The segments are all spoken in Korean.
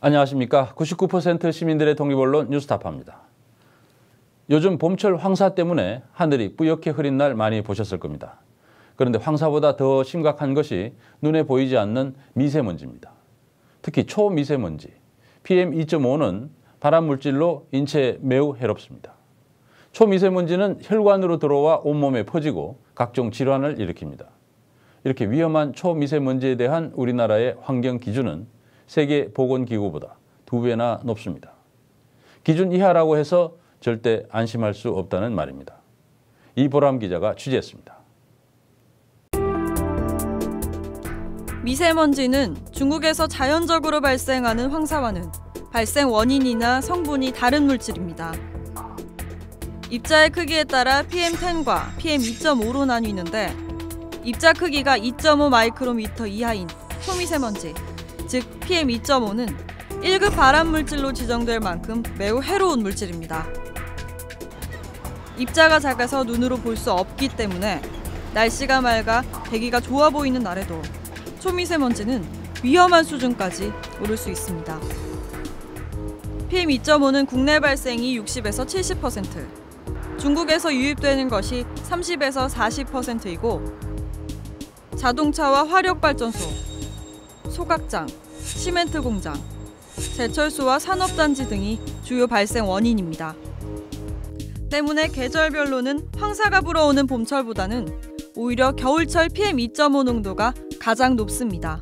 안녕하십니까. 99% 시민들의 독립언론 뉴스타파입니다. 요즘 봄철 황사 때문에 하늘이 뿌옇게 흐린 날 많이 보셨을 겁니다. 그런데 황사보다 더 심각한 것이 눈에 보이지 않는 미세먼지입니다. 특히 초미세먼지, PM2.5는 발암물질로 인체에 매우 해롭습니다. 초미세먼지는 혈관으로 들어와 온몸에 퍼지고 각종 질환을 일으킵니다. 이렇게 위험한 초미세먼지에 대한 우리나라의 환경 기준은 세계보건기구보다 2배나 높습니다. 기준 이하라고 해서 절대 안심할 수 없다는 말입니다. 이보람 기자가 취재했습니다. 미세먼지는 중국에서 자연적으로 발생하는 황사와는 발생 원인이나 성분이 다른 물질입니다. 입자의 크기에 따라 PM10과 PM2.5로 나뉘는데 입자 크기가 2.5 마이크로미터 이하인 초미세먼지, 즉 PM2.5는 1급 발암물질로 지정될 만큼 매우 해로운 물질입니다. 입자가 작아서 눈으로 볼 수 없기 때문에 날씨가 맑아 대기가 좋아 보이는 날에도 초미세먼지는 위험한 수준까지 오를 수 있습니다. PM2.5는 국내 발생이 60에서 70%, 중국에서 유입되는 것이 30에서 40%이고 자동차와 화력발전소, 소각장, 시멘트 공장, 제철소와 산업단지 등이 주요 발생 원인입니다. 때문에 계절별로는 황사가 불어오는 봄철보다는 오히려 겨울철 PM2.5 농도가 가장 높습니다.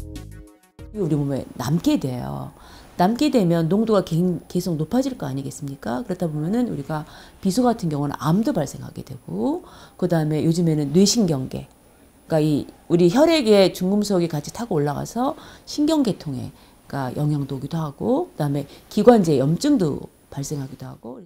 우리 몸에 남게 돼요. 남게 되면 농도가 계속 높아질 거 아니겠습니까? 그렇다 보면은 우리가 비수 같은 경우는 암도 발생하게 되고, 그 다음에 요즘에는 뇌신경계, 그러니까 우리 혈액에 중금속이 같이 타고 올라가서 신경계통에 영향도 오기도 하고, 그 다음에 기관지에 염증도 발생하기도 하고.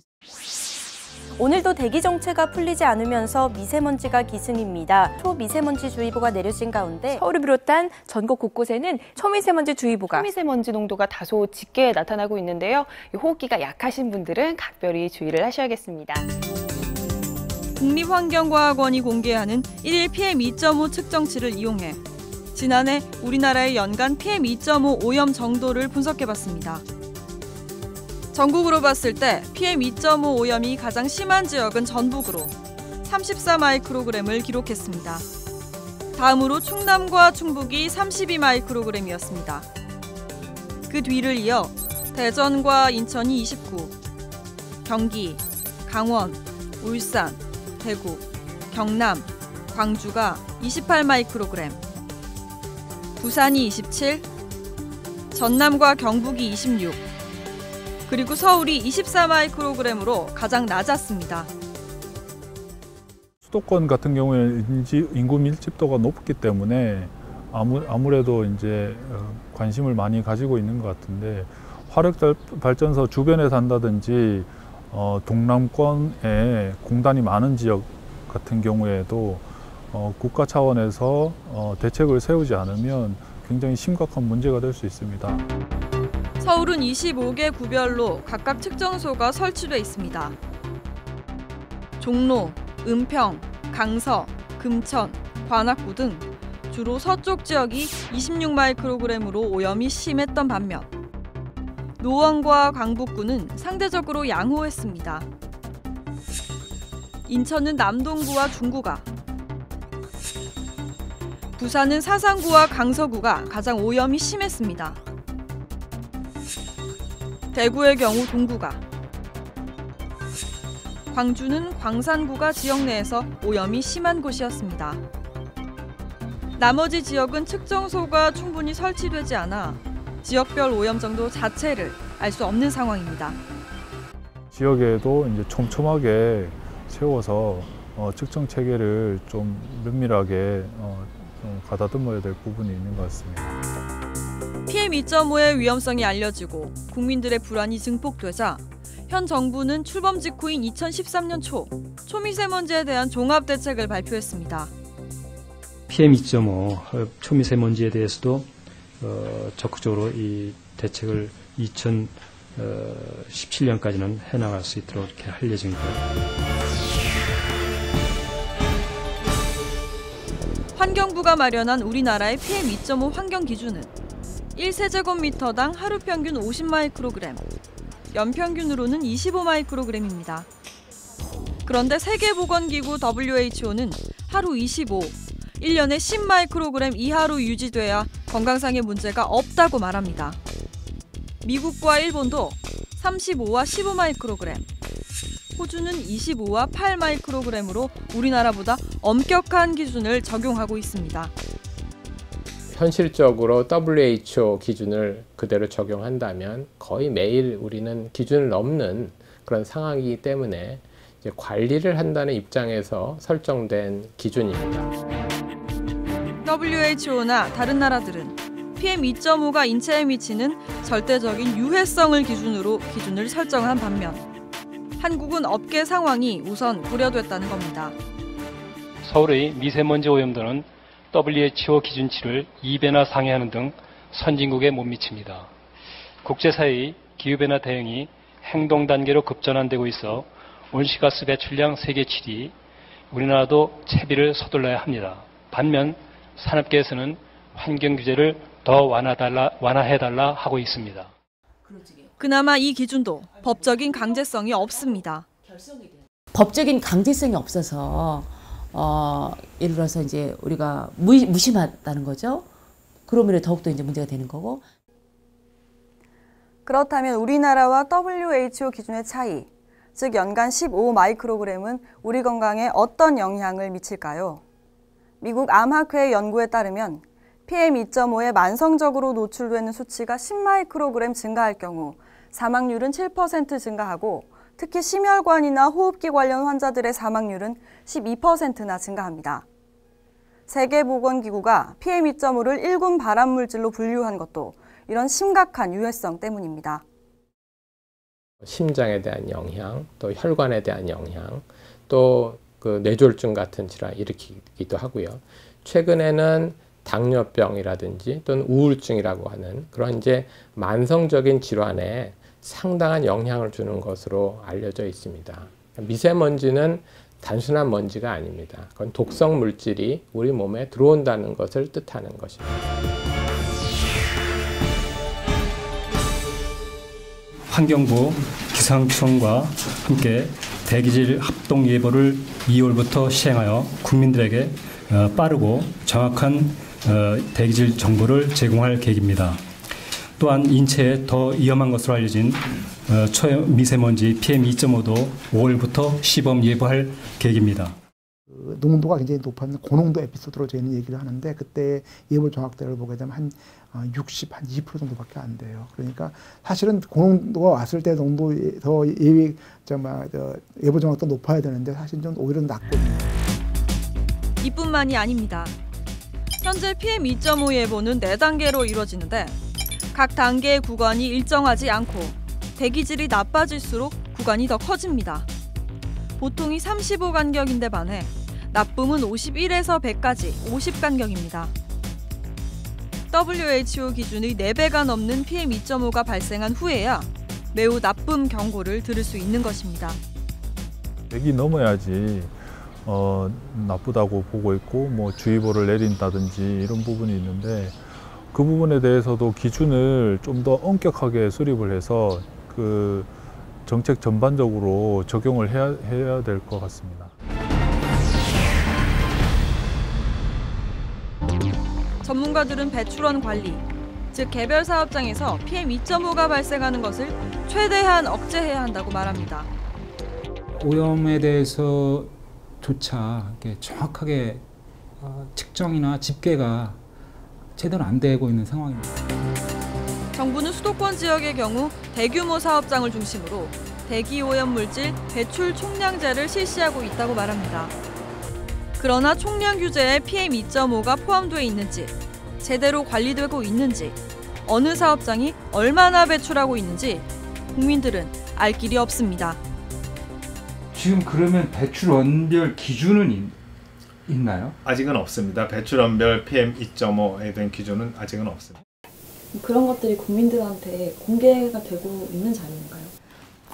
오늘도 대기 정체가 풀리지 않으면서 미세먼지가 기승입니다. 초미세먼지주의보가 내려진 가운데 서울을 비롯한 전국 곳곳에는 초미세먼지주의보가 초미세먼지 농도가 다소 짙게 나타나고 있는데요. 호흡기가 약하신 분들은 각별히 주의를 하셔야겠습니다. 국립환경과학원이 공개하는 1일 PM2.5 측정치를 이용해 지난해 우리나라의 연간 PM2.5 오염 정도를 분석해봤습니다. 전국으로 봤을 때 PM2.5 오염이 가장 심한 지역은 전북으로 34 마이크로그램을 기록했습니다. 다음으로 충남과 충북이 32 마이크로그램이었습니다. 그 뒤를 이어 대전과 인천이 29, 경기, 강원, 울산, 대구, 경남, 광주가 28 마이크로그램, 부산이 27, 전남과 경북이 26, 그리고 서울이 24 마이크로그램으로 가장 낮았습니다. 수도권 같은 경우에는 인구 밀집도가 높기 때문에 아무래도 이제 관심을 많이 가지고 있는 것 같은데, 화력발전소 주변에 산다든지 동남권에 공단이 많은 지역 같은 경우에도 국가 차원에서 대책을 세우지 않으면 굉장히 심각한 문제가 될 수 있습니다. 서울은 25개 구별로 각각 측정소가 설치돼 있습니다. 종로, 은평, 강서, 금천, 관악구 등 주로 서쪽 지역이 26 마이크로그램으로 오염이 심했던 반면 노원과 강북구는 상대적으로 양호했습니다. 인천은 남동구와 중구가, 부산은 사상구와 강서구가 가장 오염이 심했습니다. 대구의 경우 동구가, 광주는 광산구가 지역 내에서 오염이 심한 곳이었습니다. 나머지 지역은 측정소가 충분히 설치되지 않아 지역별 오염 정도 자체를 알 수 없는 상황입니다. 지역에도 이제 촘촘하게 세워서 측정 체계를 좀 면밀하게 가다듬어야 될 부분이 있는 것 같습니다. PM2.5의 위험성이 알려지고 국민들의 불안이 증폭되자 현 정부는 출범 직후인 2013년 초 초미세먼지에 대한 종합대책을 발표했습니다. PM2.5 초미세먼지에 대해서도 적극적으로 이 대책을 2017년까지는 해나갈 수 있도록 이렇게 할 예정입니다. 환경부가 마련한 우리나라의 PM2.5 환경 기준은 1세제곱미터당 하루 평균 50마이크로그램, 연평균으로는 25마이크로그램입니다. 그런데 세계보건기구 WHO는 하루 25, 1년에 10마이크로그램 이하로 유지돼야 건강상의 문제가 없다고 말합니다. 미국과 일본도 35와 15마이크로그램, 호주는 25와 8마이크로그램으로 우리나라보다 엄격한 기준을 적용하고 있습니다. 현실적으로 WHO 기준을 그대로 적용한다면 거의 매일 우리는 기준을 넘는 그런 상황이기 때문에 이제 관리를 한다는 입장에서 설정된 기준입니다. WHO나 다른 나라들은 PM2.5가 인체에 미치는 절대적인 유해성을 기준으로 기준을 설정한 반면 한국은 업계 상황이 우선 고려됐다는 겁니다. 서울의 미세먼지 오염도는 WHO 기준치를 2배나 상회하는 등 선진국에 못 미칩니다. 국제사회의 기후변화 대응이 행동 단계로 급전환되고 있어 온실가스 배출량 세계 7위, 우리나라도 채비를 서둘러야 합니다. 반면 산업계에서는 환경 규제를 더 완화해달라 하고 있습니다. 그나마 이 기준도 법적인 강제성이 없습니다. 법적인 강제성이 없어서 예를 들어서 이제 우리가 무심하다는 거죠. 그러면 더욱더 이제 문제가 되는 거고. 그렇다면 우리나라와 WHO 기준의 차이, 즉 연간 15마이크로그램은 우리 건강에 어떤 영향을 미칠까요? 미국 암학회 연구에 따르면 PM2.5에 만성적으로 노출되는 수치가 10마이크로그램 증가할 경우 사망률은 7% 증가하고 특히 심혈관이나 호흡기 관련 환자들의 사망률은 12%나 증가합니다. 세계보건기구가 PM2.5를 1군 발암물질로 분류한 것도 이런 심각한 유해성 때문입니다. 심장에 대한 영향, 또 혈관에 대한 영향, 또 그 뇌졸중 같은 질환을 일으키기도 하고요. 최근에는 당뇨병이라든지 또는 우울증이라고 하는 그런 이제 만성적인 질환에 상당한 영향을 주는 것으로 알려져 있습니다. 미세먼지는 단순한 먼지가 아닙니다. 그건 독성 물질이 우리 몸에 들어온다는 것을 뜻하는 것입니다. 환경부 기상청과 함께 대기질 합동 예보를 2월부터 시행하여 국민들에게 빠르고 정확한 대기질 정보를 제공할 계획입니다. 또한 인체에 더 위험한 것으로 알려진 초미세먼지 PM2.5도 5월부터 시범 예보할 계획입니다. 농도가 굉장히 높은 고농도 에피소드로 저희는 얘기를 하는데 그때 예보 정확도를 보게 되면 한 2% 정도밖에 안 돼요. 그러니까 사실은 고농도가 왔을 때 농도 더 예보 정확도 높아야 되는데 사실 좀 오히려 낮거든요. 이뿐만이 아닙니다. 현재 PM2.5 예보는 4단계로 이루어지는데 각 단계의 구간이 일정하지 않고 대기질이 나빠질수록 구간이 더 커집니다. 보통이 35 간격인데 반해 나쁨은 51에서 100까지 50 간격입니다. WHO 기준의 4배가 넘는 PM2.5가 발생한 후에야 매우 나쁨 경고를 들을 수 있는 것입니다. 100이 넘어야지 나쁘다고 보고 있고 뭐 주의보를 내린다든지 이런 부분이 있는데 그 부분에 대해서도 기준을 좀 더 엄격하게 수립을 해서 그 정책 전반적으로 적용을 해야 될 것 같습니다. 전문가들은 배출원 관리, 즉 개별 사업장에서 PM2.5가 발생하는 것을 최대한 억제해야 한다고 말합니다. 오염에 대해서조차 정확하게 측정이나 집계가 제대로 안 되고 있는 상황입니다. 정부는 수도권 지역의 경우 대규모 사업장을 중심으로 대기오염물질 배출 총량제를 실시하고 있다고 말합니다. 그러나 총량 규제에 PM2.5가 포함되어 있는지, 제대로 관리되고 있는지, 어느 사업장이 얼마나 배출하고 있는지 국민들은 알 길이 없습니다. 지금 그러면 배출원별 기준은 있나요? 아직은 없습니다. 배출원별 PM2.5에 대한 기준은 아직은 없습니다. 그런 것들이 국민들한테 공개가 되고 있는 자료인가요?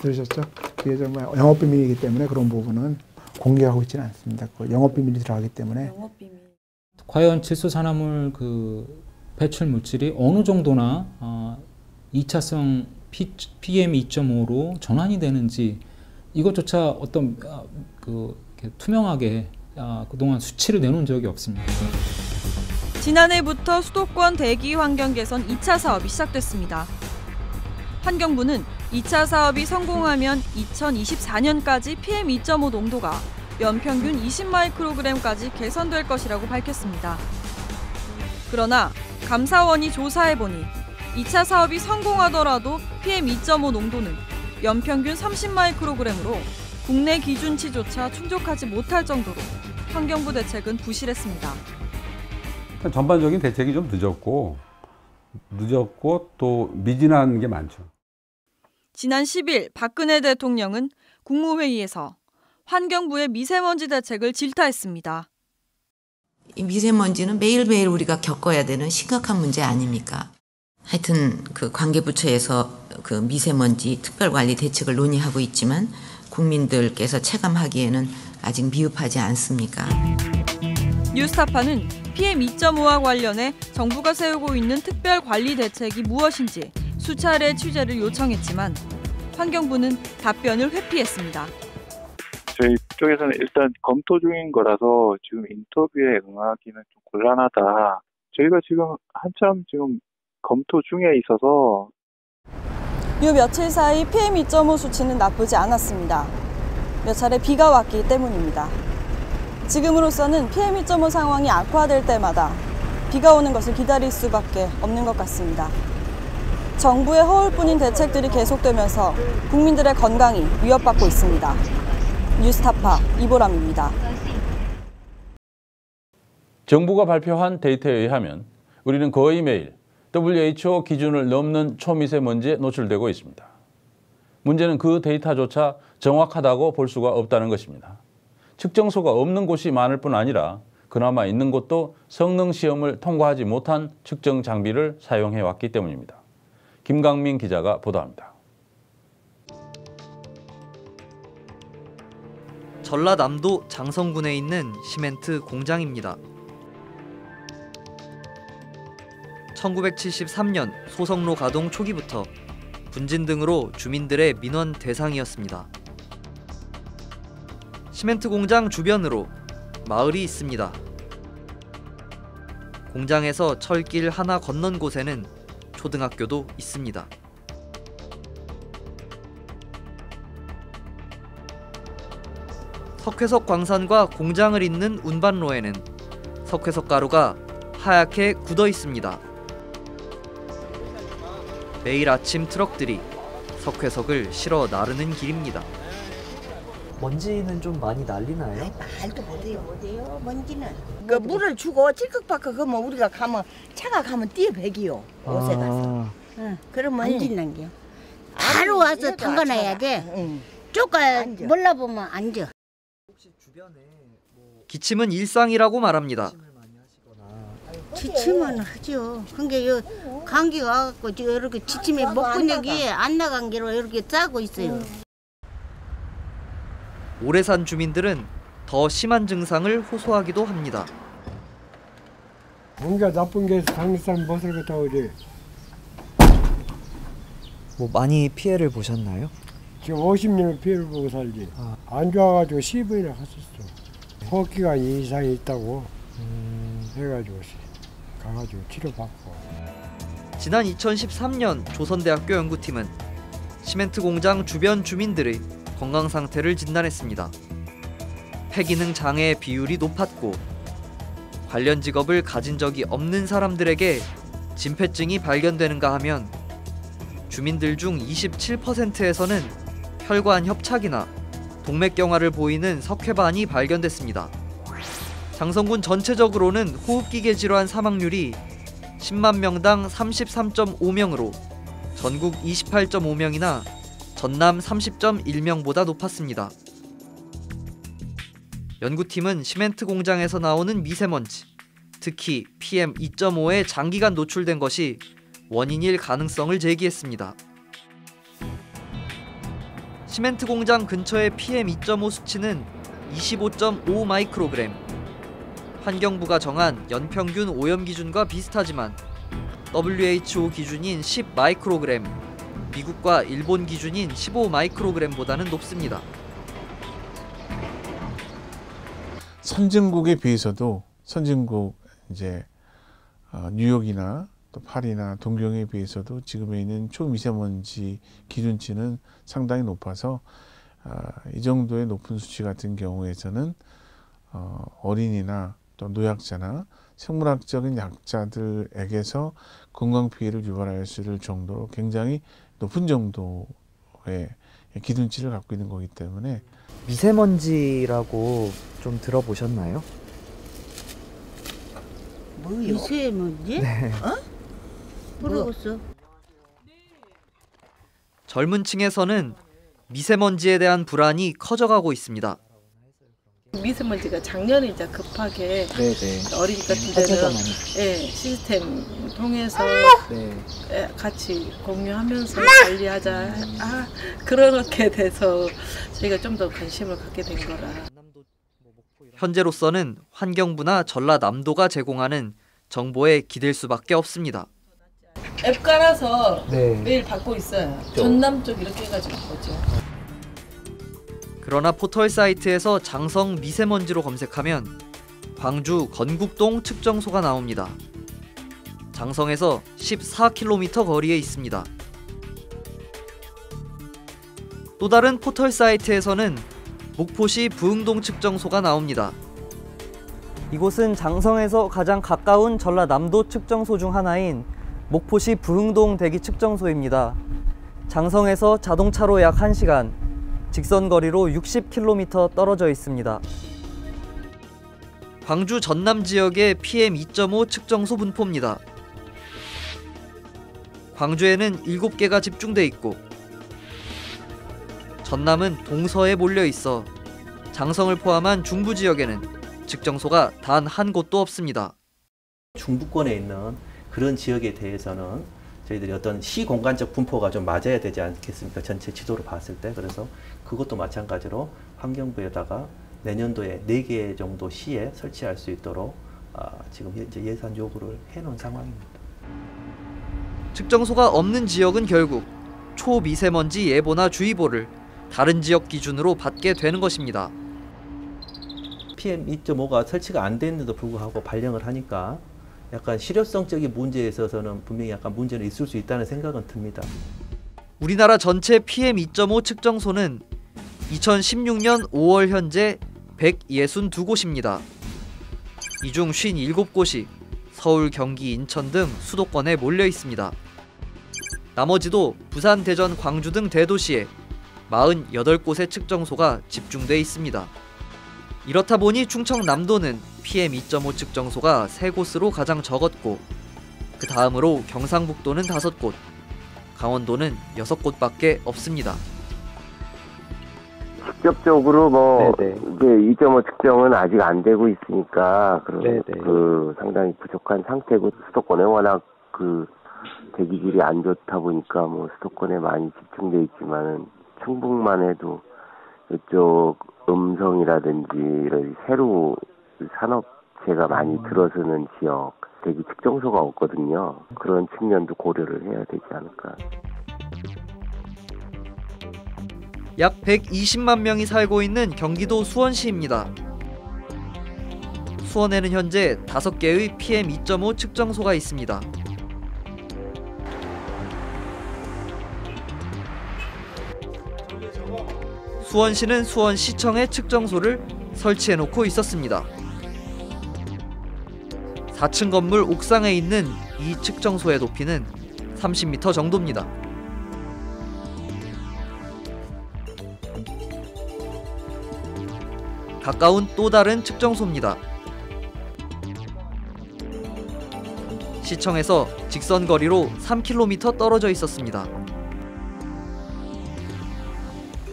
들으셨죠? 그게 정말 영업비밀이기 때문에 그런 부분은 공개하고 있지는 않습니다. 영업비밀이 들어가기 때문에. 과연 질소산화물 배출 물질이 어느 정도나 2차성 PM 2.5로 전환이 되는지 이것조차 어떤 이렇게 투명하게 그동안 수치를 내놓은 적이 없습니다. 지난해부터 수도권 대기 환경 개선 2차 사업이 시작됐습니다. 환경부는 2차 사업이 성공하면 2024년까지 PM 2.5 농도가 연평균 20마이크로그램까지 개선될 것이라고 밝혔습니다. 그러나 감사원이 조사해보니 2차 사업이 성공하더라도 PM 2.5 농도는 연평균 30마이크로그램으로 국내 기준치조차 충족하지 못할 정도로 환경부 대책은 부실했습니다. 전반적인 대책이 좀 늦었고 또 미진한 게 많죠. 지난 10일 박근혜 대통령은 국무회의에서 환경부의 미세먼지 대책을 질타했습니다. 이 미세먼지는 매일매일 우리가 겪어야 되는 심각한 문제 아닙니까? 하여튼 그 관계부처에서 그 미세먼지 특별관리 대책을 논의하고 있지만 국민들께서 체감하기에는 아직 미흡하지 않습니까? 뉴스타파는 PM 2.5와 관련해 정부가 세우고 있는 특별관리 대책이 무엇인지 수차례 취재를 요청했지만 환경부는 답변을 회피했습니다. 저희 쪽에서는 일단 검토 중인 거라서 지금 인터뷰에 응하기는 좀 곤란하다. 저희가 지금 한참 검토 중에 있어서 요 며칠 사이 PM 2.5 수치는 나쁘지 않았습니다. 몇 차례 비가 왔기 때문입니다. 지금으로서는 PM 2.5 상황이 악화될 때마다 비가 오는 것을 기다릴 수밖에 없는 것 같습니다. 정부의 허울뿐인 대책들이 계속되면서 국민들의 건강이 위협받고 있습니다. 뉴스타파 이보람입니다. 정부가 발표한 데이터에 의하면 우리는 거의 매일 WHO 기준을 넘는 초미세먼지에 노출되고 있습니다. 문제는 그 데이터조차 정확하다고 볼 수가 없다는 것입니다. 측정소가 없는 곳이 많을 뿐 아니라 그나마 있는 곳도 성능 시험을 통과하지 못한 측정 장비를 사용해왔기 때문입니다. 김강민 기자가 보도합니다. 전라남도 장성군에 있는 시멘트 공장입니다. 1973년 소성로 가동 초기부터 분진 등으로 주민들의 민원 대상이었습니다. 시멘트 공장 주변으로 마을이 있습니다. 공장에서 철길 하나 건넌 곳에는 초등학교도 있습니다. 석회석 광산과 공장을 잇는 운반로에는 석회석 가루가 하얗게 굳어 있습니다. 매일 아침 트럭들이 석회석을 실어 나르는 길입니다. 먼지는 좀 많이 날리나요? 말도 못해요, 먼지는. 그 물을 주고 찔컥박컥 하면 우리가 가면 차가 가면 뛰어배기요. 옷에 가서. 응, 그러면 안 짓는겨. 바로 와서 담가놔야 돼. 쪼까 몰라보면 앉아. 기침은 일상이라고 말합니다. 지치면 하죠. 근데 요 감기가 와갖고 이렇게 지침에 목근육이 안 나간 게로 이렇게 짜고 있어요. 오래 산 주민들은 더 심한 증상을 호소하기도 합니다. 공기가 나쁜 게 당일산 못을 갖다 오지. 뭐 많이 피해를 보셨나요? 지금 50년을 피해를 보고 살지. 안 좋아가지고 10번이나 갔었어. 호흡기관 이상이 있다고 해가지고 가가지고 치료받고. 지난 2013년 조선대학교 연구팀은 시멘트 공장 주변 주민들의 건강 상태를 진단했습니다. 폐기능 장애 비율이 높았고 관련 직업을 가진 적이 없는 사람들에게 진폐증이 발견되는가 하면 주민들 중 27%에서는 혈관 협착이나 동맥경화를 보이는 석회반이 발견됐습니다. 장성군 전체적으로는 호흡기계 질환 사망률이 10만 명당 33.5명으로 전국 28.5명이나 전남 30.1명보다 높았습니다. 연구팀은 시멘트 공장에서 나오는 미세먼지, 특히 PM 2.5에 장기간 노출된 것이 원인일 가능성을 제기했습니다. 시멘트 공장 근처의 PM 2.5 수치는 25.5 마이크로그램. 환경부가 정한 연평균 오염 기준과 비슷하지만 WHO 기준인 10 마이크로그램, 미국과 일본 기준인 15 마이크로그램보다는 높습니다. 선진국에 비해서도 선진국 이제 뉴욕이나 또 파리나 동경에 비해서도 지금에 있는 초미세먼지 기준치는 상당히 높아서 이 정도의 높은 수치 같은 경우에서는 어린이나 또 노약자나 생물학적인 약자들에게서 건강 피해를 유발할 수 있을 정도로 굉장히 높은 정도의 기준치를 갖고 있는 거기 때문에 미세먼지라고 좀 들어보셨나요? 뭐요? 미세먼지? 네. 모르겠어. 젊은 층에서는 미세먼지에 대한 불안이 커져가고 있습니다. 미세먼지가 작년에 이제 급하게 어린이 같은 데는 시스템 통해서 같이 공유하면서 관리하자 그렇게 돼서 저희가 좀 더 관심을 갖게 된 거라. 현재로서는 환경부나 전라남도가 제공하는 정보에 기댈 수밖에 없습니다. 앱 깔아서 매일 받고 있어요. 전남 쪽 이렇게 해가지고 보죠. 그러나 포털 사이트에서 장성 미세먼지로 검색하면 광주 건국동 측정소가 나옵니다. 장성에서 14km 거리에 있습니다. 또 다른 포털 사이트에서는 목포시 부흥동 측정소가 나옵니다. 이곳은 장성에서 가장 가까운 전라남도 측정소 중 하나인 목포시 부흥동 대기 측정소입니다. 장성에서 자동차로 약 1시간, 직선 거리로 60km 떨어져 있습니다. 광주 전남 지역의 PM2.5 측정소 분포입니다. 광주에는 7개가 집중돼 있고 전남은 동서에 몰려 있어 장성을 포함한 중부 지역에는 측정소가 단 한 곳도 없습니다. 중부권에 있는 그런 지역에 대해서는 저희들이 어떤 시 공간적 분포가 좀 맞아야 되지 않겠습니까? 전체 지도로 봤을 때. 그래서 그것도 마찬가지로 환경부에다가 내년도에 4개 정도 시에 설치할 수 있도록 지금 현재 예산 요구를 해놓은 상황입니다. 측정소가 없는 지역은 결국 초미세먼지 예보나 주의보를 다른 지역 기준으로 받게 되는 것입니다. PM2.5가 설치가 안 됐는데도 불구하고 발령을 하니까 약간 실효성적인 문제에 있어서는 분명히 약간 문제는 있을 수 있다는 생각은 듭니다. 우리나라 전체 PM2.5 측정소는 2016년 5월 현재 162곳입니다. 이 중 57곳이 서울, 경기, 인천 등 수도권에 몰려 있습니다. 나머지도 부산, 대전, 광주 등 대도시에 48곳의 측정소가 집중돼 있습니다. 이렇다 보니 충청남도는 PM2.5 측정소가 3곳으로 가장 적었고 그 다음으로 경상북도는 5곳, 강원도는 6곳밖에 없습니다. 직접적으로 이게 2.5 측정은 아직 안 되고 있으니까 상당히 부족한 상태고 수도권에 워낙 대기질이 안 좋다 보니까 수도권에 많이 집중돼 있지만은 충북만 해도 이쪽 음성이라든지 이런 새로 산업체가 많이 들어서는 지역 대기 측정소가 없거든요. 그런 측면도 고려를 해야 되지 않을까. 약 120만 명이 살고 있는 경기도 수원시입니다. 수원에는 현재 5개의 PM2.5 측정소가 있습니다. 수원시는 수원시청에 측정소를 설치해놓고 있었습니다. 4층 건물 옥상에 있는 이 측정소의 높이는 30m 정도입니다. 가까운 또 다른 측정소입니다. 시청에서 직선 거리로 3km 떨어져 있었습니다.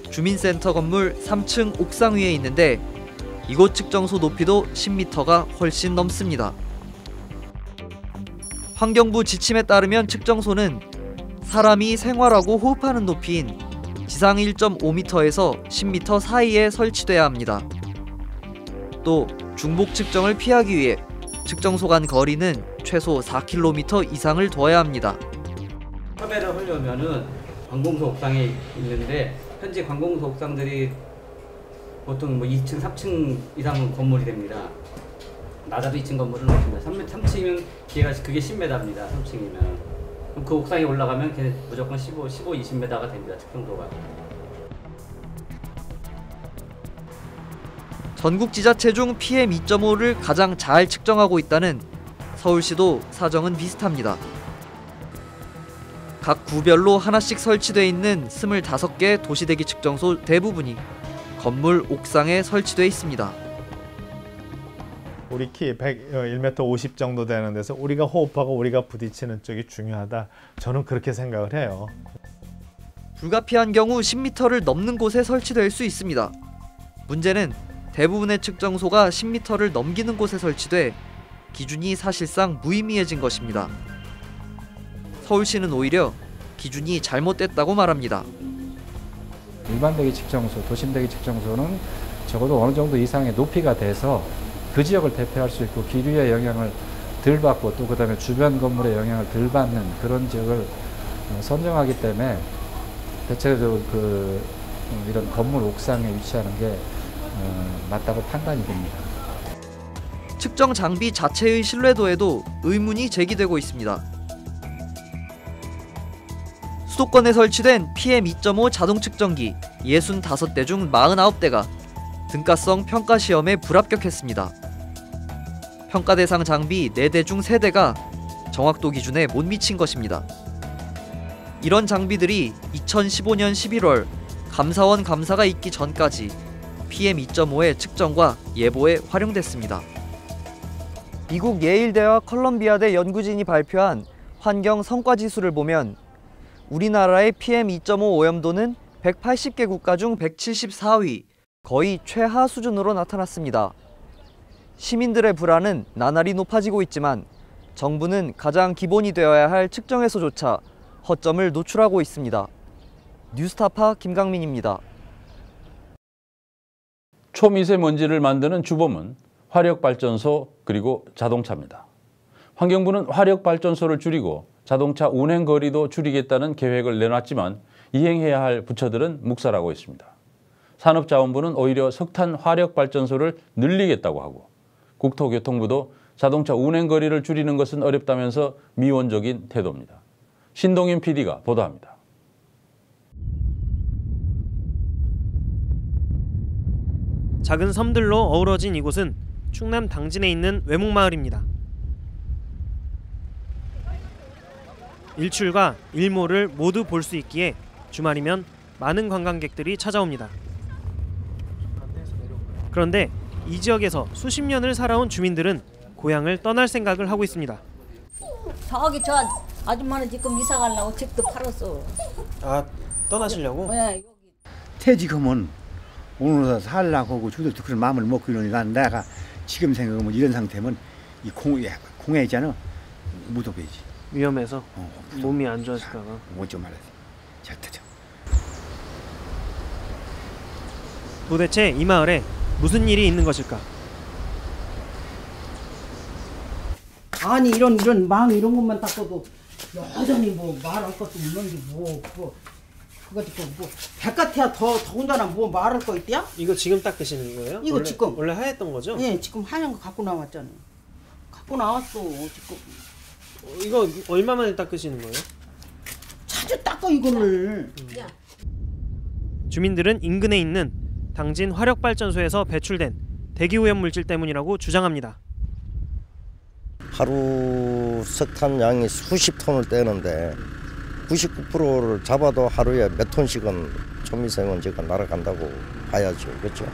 주민센터 건물 3층 옥상 위에 있는데 이곳 측정소 높이도 10m가 훨씬 넘습니다. 환경부 지침에 따르면 측정소는 사람이 생활하고 호흡하는 높이인 지상 1.5m에서 10m 사이에 설치돼야 합니다. 또 중복 측정을 피하기 위해 측정소 간 거리는 최소 4km 이상을 둬야 합니다. 섭외를 하려면은 관공서 옥상에 있는데 현재 관공서 옥상들이 보통 뭐 2층, 3층 이상은 건물이 됩니다. 낮아도 2층 건물은 없습니다. 3층이면 그게 10m입니다. 3층이면. 그럼 그 옥상에 올라가면 무조건 15, 20m가 됩니다. 측정도가. 전국 지자체 중 PM2.5를 가장 잘 측정하고 있다는 서울시도 사정은 비슷합니다. 각 구별로 하나씩 설치되어 있는 25개 도시대기 측정소 대부분이 건물 옥상에 설치되어 있습니다. 우리 키 1m 50 정도 되는 데서 우리가 호흡하고 우리가 부딪히는 쪽이 중요하다. 저는 그렇게 생각을 해요. 불가피한 경우 10m를 넘는 곳에 설치될 수 있습니다. 문제는 대부분의 측정소가 10m를 넘기는 곳에 설치돼 기준이 사실상 무의미해진 것입니다. 서울시는 오히려 기준이 잘못됐다고 말합니다. 일반 대기 측정소, 도심 대기 측정소는 적어도 어느 정도 이상의 높이가 돼서 그 지역을 대표할 수 있고 기류의 영향을 덜 받고 또 그다음에 주변 건물의 영향을 덜 받는 그런 지역을 선정하기 때문에 대체적으로 이런 건물 옥상에 위치하는 게 맞다고 판단이 됩니다. 측정 장비 자체의 신뢰도에도 의문이 제기되고 있습니다. 수도권에 설치된 PM2.5 자동 측정기 65대 중 49대가 등가성 평가 시험에 불합격했습니다. 평가 대상 장비 4대 중 3대가 정확도 기준에 못 미친 것입니다. 이런 장비들이 2015년 11월 감사원 감사가 있기 전까지 PM2.5의 측정과 예보에 활용됐습니다. 미국 예일대와 컬럼비아대 연구진이 발표한 환경 성과 지수를 보면 우리나라의 PM2.5 오염도는 180개 국가 중 174위, 거의 최하 수준으로 나타났습니다. 시민들의 불안은 나날이 높아지고 있지만 정부는 가장 기본이 되어야 할 측정에서조차 허점을 노출하고 있습니다. 뉴스타파 김강민입니다. 초미세먼지를 만드는 주범은 화력발전소 그리고 자동차입니다. 환경부는 화력발전소를 줄이고 자동차 운행 거리도 줄이겠다는 계획을 내놨지만 이행해야 할 부처들은 묵살하고 있습니다. 산업자원부는 오히려 석탄 화력발전소를 늘리겠다고 하고 국토교통부도 자동차 운행 거리를 줄이는 것은 어렵다면서 미온적인 태도입니다. 신동인 PD가 보도합니다. 작은 섬들로 어우러진 이곳은 충남 당진에 있는 외목마을입니다. 일출과 일몰을 모두 볼 수 있기에 주말이면 많은 관광객들이 찾아옵니다. 그런데 이 지역에서 수십 년을 살아온 주민들은 고향을 떠날 생각을 하고 있습니다. 저기 저 아줌마는 지금 이사 가려고 집도 팔았어. 아, 떠나시려고? 네. 퇴직하면 오늘 살라고 하고 저들도 그런 마음을 먹고 이러니까 내가 지금 생각하면 이런 상태면 이 공해 있잖아. 무더기지. 위험해서 몸이 안 좋아질까봐. 뭐 좀 말하지. 잘 터져. 도대체 이 마을에 무슨 일이 있는 것일까? 아니 이런 망 이런 것만 닦아도 여전히 뭐 말할 것도 없는데 그거 지금 뭐 백같아야 더군다나 뭐 말할 거 있대야? 이거 지금 닦으시는 거예요? 이거 지금 원래 하였던 거죠? 예, 지금 하얀 거 갖고 나왔잖아요. 갖고 나왔어 지금. 이거 얼마 만에 닦으시는 거예요? 자주 닦아 이거를. 주민들은 인근에 있는 당진 화력발전소에서 배출된 대기오염 물질 때문이라고 주장합니다. 하루 석탄 양이 수십 톤을 떼는데 99%를 잡아도 하루에 몇 톤씩은 초미세먼지가 날아간다고 봐야죠. 그렇죠?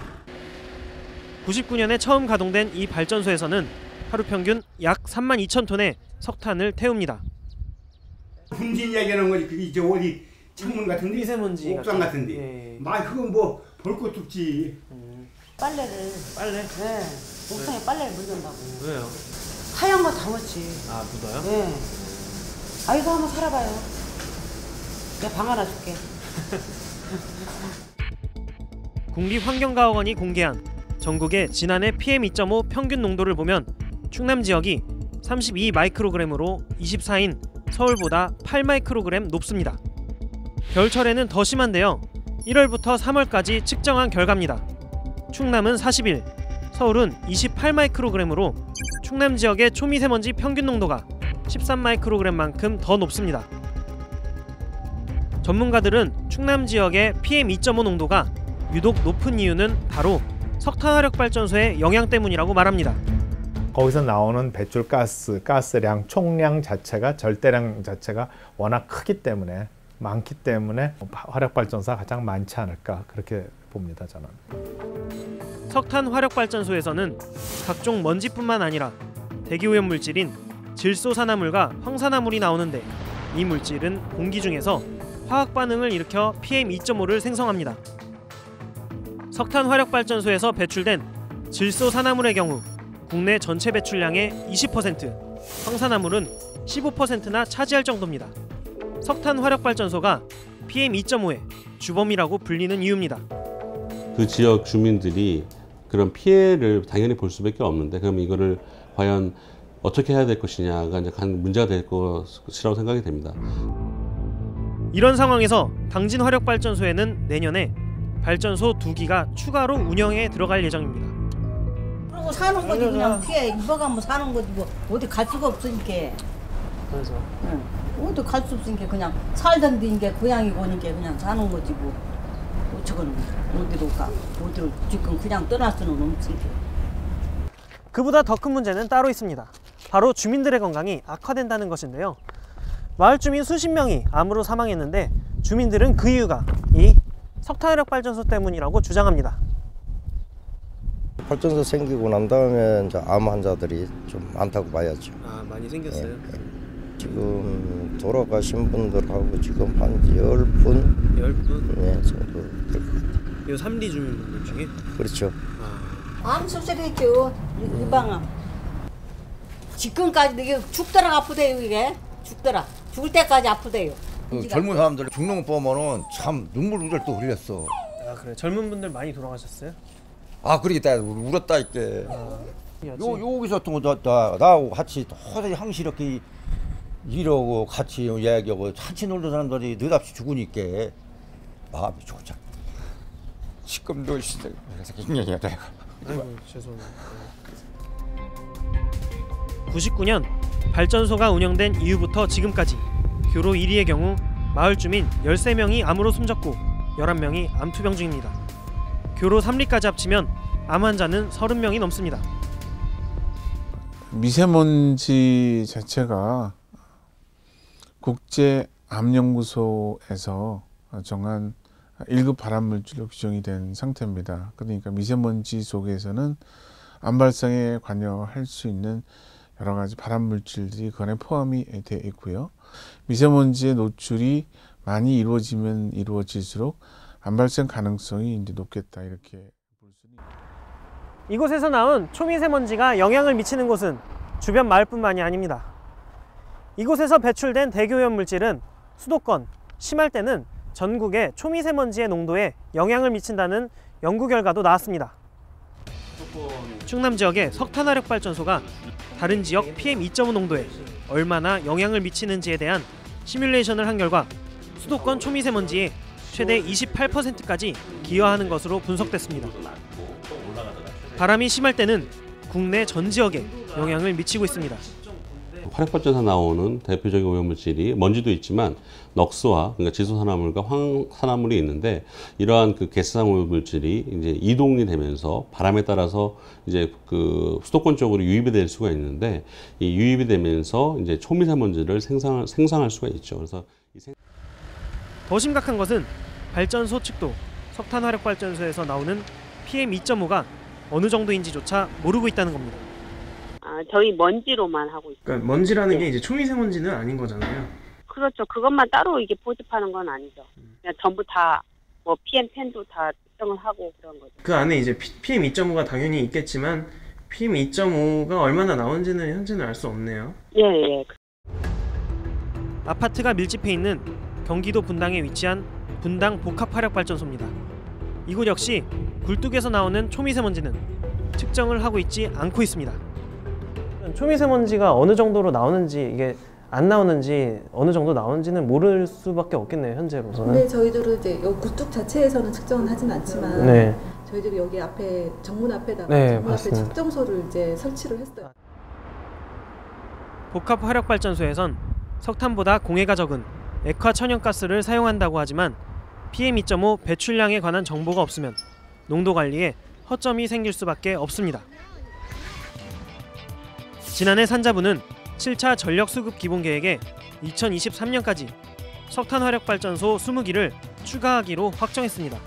99년에 처음 가동된 이 발전소에서는 하루 평균 약 32,000톤의 석탄을 태웁니다. 분진 얘기하는 거지. 그게 이제 어디 창문 같은데? 미세먼지 옥상 같은데. 예. 그건 뭐 볼 것도 없지. 빨래? 네. 옥상에 빨래를 묻는다고. 왜요? 하얀 거 담았지. 아, 묻어요? 네. 아이고 한번 살아봐요. 내가 방 하나 줄게. 국립환경과학원이 공개한 전국의 지난해 PM2.5 평균 농도를 보면 충남 지역이 32 마이크로그램으로 24인 서울보다 8 마이크로그램 높습니다. 겨울철에는 더 심한데요. 1월부터 3월까지 측정한 결과입니다. 충남은 41, 서울은 28 마이크로그램으로 충남 지역의 초미세먼지 평균 농도가 13 마이크로그램만큼 더 높습니다. 전문가들은 충남 지역의 PM2.5 농도가 유독 높은 이유는 바로 석탄화력발전소의 영향 때문이라고 말합니다. 거기서 나오는 배출 가스량, 총량 자체가 절대량 자체가 워낙 크기 때문에 많기 때문에 화력발전소가 가장 많지 않을까 그렇게 봅니다, 저는. 석탄 화력발전소에서는 각종 먼지뿐만 아니라 대기오염 물질인 질소산화물과 황산화물이 나오는데 이 물질은 공기 중에서 화학 반응을 일으켜 PM2.5를 생성합니다. 석탄 화력발전소에서 배출된 질소산화물의 경우 국내 전체 배출량의 20%, 황산화물은 15%나 차지할 정도입니다. 석탄 화력발전소가 PM2.5의 주범이라고 불리는 이유입니다. 그 지역 주민들이 그런 피해를 당연히 볼 수밖에 없는데 그럼 이거를 과연 어떻게 해야 될 것이냐가 이제 문제가 될 것이라고 생각이 됩니다. 이런 상황에서 당진 화력발전소에는 내년에 발전소 2기가 추가로 운영에 들어갈 예정입니다. 그러고 사는 거지 그냥 피해 입어가면 사는 거지 뭐 어디 갈 수가 없으니까. 그래서 어디 갈 수 없으니까 그냥 살던 데인게 고향이 오니까 그냥 사는 거지 뭐. 어쩌고는 어디로 가 어디로 지금 그냥 떠날 수는 없지. 그보다 더 큰 문제는 따로 있습니다. 바로 주민들의 건강이 악화된다는 것인데요. 마을 주민 수십 명이 암으로 사망했는데 주민들은 그 이유가 이 석탄화력발전소 때문이라고 주장합니다. 발전소 생기고 난 다음에 이제 암 환자들이 좀 많다고 봐야죠. 아, 많이 생겼어요? 예. 지금 돌아가신 분들하고 지금 한 10분? 10분? 네, 정도 될 것 같아요. 이 3리 주민분들 중에? 그렇죠. 암 수술했죠. 유방암. 지금까지 이게 죽더라 아프대요 이게. 죽더라. 죽을 때까지 아프대요. 그 젊은 사람들 죽는 거 보면은 참 눈물 우절 또 흘렸어. 아 그래 젊은 분들 많이 돌아가셨어요? 아 그러겠다 울었다 이때. 여기서 또 나하고 같이 도저히 항시 이렇게 이러고 같이 이야기하고 같이 놀던 사람들이 느닷없이 죽으니까 마음이 좋자. 지금도 진짜 인연이야 내가. 아이고 죄송해요. 99년 발전소가 운영된 이후부터 지금까지 교로 1위의 경우 마을 주민 13명이 암으로 숨졌고 11명이 암투병 중입니다. 교로 3리까지 합치면 암 환자는 30명이 넘습니다. 미세먼지 자체가 국제암연구소에서 정한 1급 발암물질로 규정이 된 상태입니다. 그러니까 미세먼지 속에서는 암 발생에 관여할 수 있는 여러 가지 발암물질들이 그 안에 포함이 되어 있고요. 미세먼지의 노출이 많이 이루어지면 이루어질수록 암 발생 가능성이 이제 높겠다 이렇게 볼 수 있습니다. 이곳에서 나온 초미세먼지가 영향을 미치는 곳은 주변 마을뿐만이 아닙니다. 이곳에서 배출된 대기오염 물질은 수도권, 심할 때는 전국의 초미세먼지의 농도에 영향을 미친다는 연구 결과도 나왔습니다. 충남 지역의 석탄화력발전소가 다른 지역 PM2.5 농도에 얼마나 영향을 미치는지에 대한 시뮬레이션을 한 결과 수도권 초미세먼지의 최대 28%까지 기여하는 것으로 분석됐습니다. 바람이 심할 때는 국내 전 지역에 영향을 미치고 있습니다. 화력발전소 나오는 대표적인 오염물질이 먼지도 있지만 넉스와 그러니까 질소산화물과 황산화물이 있는데 이러한 그 개수상 오염물질이 이제 이동이 되면서 바람에 따라서 이제 그 수도권 쪽으로 유입이 될 수가 있는데 이 유입이 되면서 이제 초미세먼지를 생성할 수가 있죠. 그래서 더 심각한 것은 발전소 측도 석탄화력발전소에서 나오는 PM2.5가 어느 정도인지조차 모르고 있다는 겁니다. 저희 먼지로만 하고 있어요. 그러니까 먼지라는 게 이제 초미세먼지는 아닌 거잖아요. 그렇죠. 그것만 따로 이게 포집하는 건 아니죠. 그냥 전부 다 뭐 PM10도 다 측정을 하고 그런 거죠. 그 안에 이제 PM2.5가 당연히 있겠지만 PM2.5가 얼마나 나오는지는 현재는 알 수 없네요. 예. 아파트가 밀집해 있는 경기도 분당에 위치한 분당 복합화력발전소입니다. 이곳 역시 굴뚝에서 나오는 초미세먼지는 측정을 하고 있지 않고 있습니다. 초미세먼지가 어느 정도로 나오는지, 이게 안 나오는지, 어느 정도 나오는지는 모를 수밖에 없겠네요, 현재로서는. 네, 저희들은 이제 이 구뚝 자체에서는 측정은 하진 않지만 네. 저희들이 여기 앞에 정문 앞에다가 네, 정문 앞에 맞습니다. 측정소를 이제 설치를 했어요. 복합 화력발전소에선 석탄보다 공해가 적은 액화 천연가스를 사용한다고 하지만 PM2.5 배출량에 관한 정보가 없으면 농도 관리에 허점이 생길 수밖에 없습니다. 지난해 산자부는 7차 전력수급 기본계획에 2023년까지 석탄화력발전소 20기를 추가하기로 확정했습니다.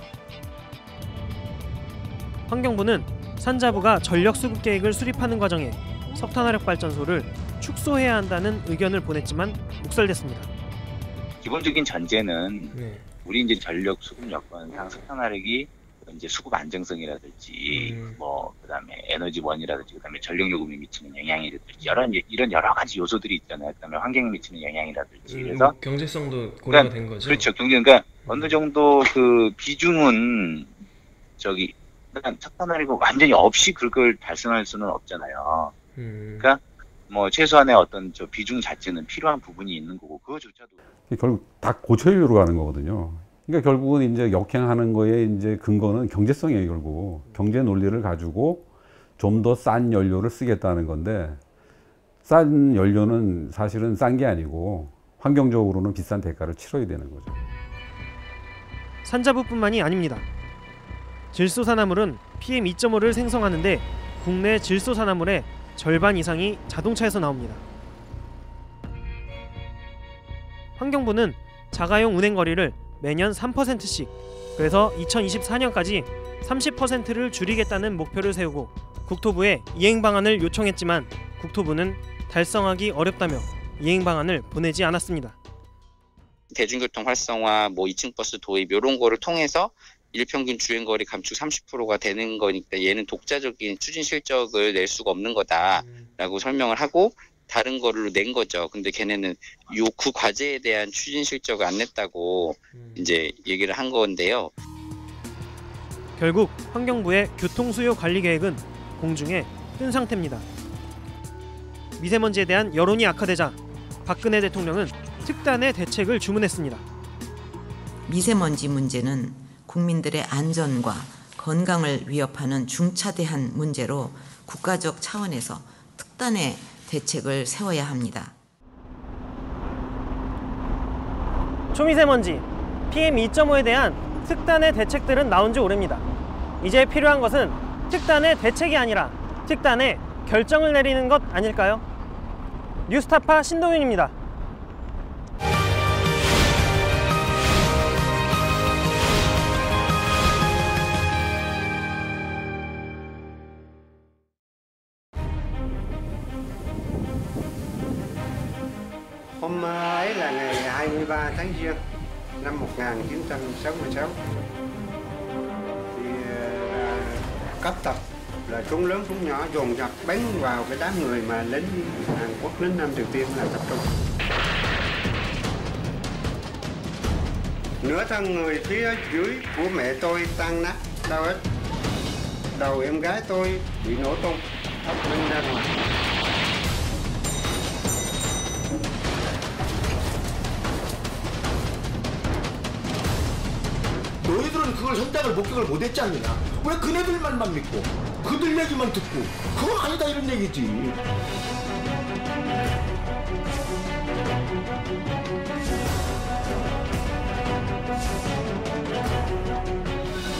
환경부는 산자부가 전력수급 계획을 수립하는 과정에 석탄화력발전소를 축소해야 한다는 의견을 보냈지만 묵살됐습니다. 기본적인 전제는 우리 이제 전력 수급 여건상 석탄화력이 이제 수급 안정성이라든지 뭐 그다음에 에너지원이라든지 그다음에 전력 요금에 미치는 영향이라든지 이런 여러 가지 요소들이 있잖아요. 그다음에 환경에 미치는 영향이라든지 그래서 경제성도 고려가 된 거죠. 그렇죠. 그러니까 어느 정도 그 비중은 그러니까 석탄화력이 완전히 없이 그걸 달성할 수는 없잖아요. 그러니까 뭐 최소한의 어떤 저 비중 자체는 필요한 부분이 있는 거고 그거조차도 결국 다 고쳐율로 가는 거거든요. 그러니까 결국은 이제 역행하는 거에 이제 근거는 경제성이에요. 결국 경제 논리를 가지고 좀 더 싼 연료를 쓰겠다는 건데 싼 연료는 사실은 싼 게 아니고 환경적으로는 비싼 대가를 치러야 되는 거죠. 산자부뿐만이 아닙니다. 질소산화물은 PM2.5를 생성하는데 국내 질소산화물의 절반 이상이 자동차에서 나옵니다. 환경부는 자가용 운행거리를 매년 3%씩, 그래서 2024년까지 30%를 줄이겠다는 목표를 세우고 국토부에 이행 방안을 요청했지만 국토부는 달성하기 어렵다며 이행 방안을 보내지 않았습니다. 대중교통 활성화, 뭐 2층 버스 도입 이런 거를 통해서 일평균 주행거리 감축 30%가 되는 거니까 얘는 독자적인 추진 실적을 낼 수가 없는 거다라고 설명을 하고 다른 거로 낸 거죠. 근데 걔네는 그 과제에 대한 추진 실적을 안 냈다고 이제 얘기를 한 건데요. 결국 환경부의 교통수요 관리 계획은 공중에 뜬 상태입니다. 미세먼지에 대한 여론이 악화되자 박근혜 대통령은 특단의 대책을 주문했습니다. 미세먼지 문제는 국민들의 안전과 건강을 위협하는 중차대한 문제로 국가적 차원에서 특단의 대책을 세워야 합니다. 초미세먼지, PM2.5에 대한 특단의 대책들은 나온 지 오래입니다. 이제 필요한 것은 특단의 대책이 아니라 특단의 결정을 내리는 것 아닐까요? 뉴스타파 신동윤입니다. Hôm ấy là ngày 23 tháng Giêng năm 1966 thì cấp tập là súng lớn súng nhỏ dồn dập bắn vào cái đám người mà lính Hàn Quốc, lính Nam Triều Tiên là tập trung. Nửa thân người phía dưới của mẹ tôi tan nát đau hết, đầu em gái tôi bị nổ tung, óc lên ra ngoài. 너희들은 그걸 현장을 목격을 못했지 않느냐? 왜 그네들 말만 믿고 그들 얘기만 듣고 그건 아니다 이런 얘기지.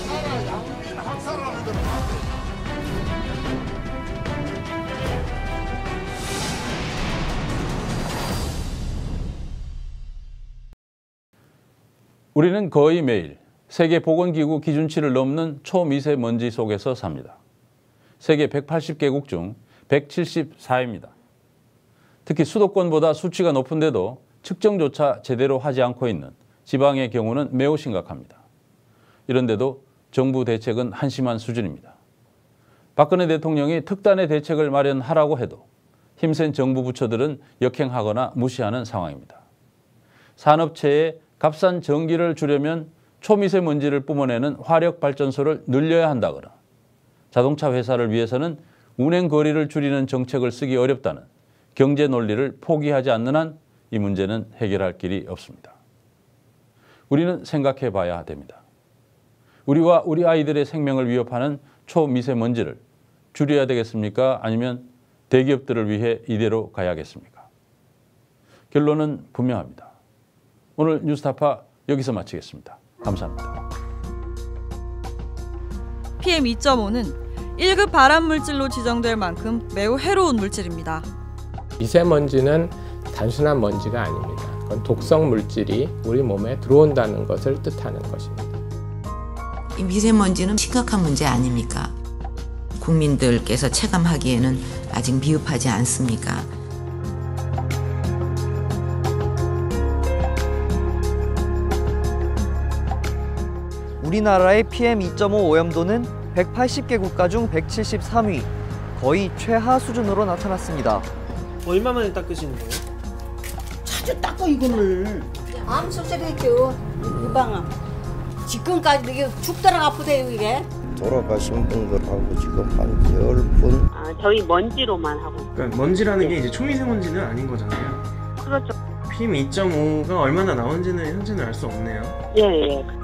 나라 양민 학살하는 데는 우리는 거의 매일 세계보건기구 기준치를 넘는 초미세먼지 속에서 삽니다. 세계 180개국 중 174위입니다. 특히 수도권보다 수치가 높은데도 측정조차 제대로 하지 않고 있는 지방의 경우는 매우 심각합니다. 이런데도 정부 대책은 한심한 수준입니다. 박근혜 대통령이 특단의 대책을 마련하라고 해도 힘센 정부 부처들은 역행하거나 무시하는 상황입니다. 산업체의 값싼 전기를 주려면 초미세먼지를 뿜어내는 화력발전소를 늘려야 한다거나 자동차 회사를 위해서는 운행 거리를 줄이는 정책을 쓰기 어렵다는 경제 논리를 포기하지 않는 한 이 문제는 해결할 길이 없습니다. 우리는 생각해 봐야 됩니다. 우리와 우리 아이들의 생명을 위협하는 초미세먼지를 줄여야 되겠습니까? 아니면 대기업들을 위해 이대로 가야겠습니까? 결론은 분명합니다. 오늘 뉴스타파 여기서 마치겠습니다. 감사합니다. PM2.5는 1급 발암물질로 지정될 만큼 매우 해로운 물질입니다. 미세먼지는 단순한 먼지가 아닙니다. 그건 독성 물질이 우리 몸에 들어온다는 것을 뜻하는 것입니다. 이 미세먼지는 심각한 문제 아닙니까? 국민들께서 체감하기에는 아직 미흡하지 않습니까? 우리나라의 PM2.5 오염도는 180개 국가 중 173위, 거의 최하 수준으로 나타났습니다. 얼마 만에 닦으시는 거예요? 자주 닦고 이거를. 암 수술했죠. 유방암. 지금까지 이게 죽도록 아프대요 이게. 돌아가신 분들하고 지금 한 10분. 아, 저희 먼지로만 하고 있어요. 그러니까 먼지라는 게 이제 초미세먼지는 아닌 거잖아요. 그렇죠. PM2.5가 얼마나 나온지는 현재는 알 수 없네요. 예.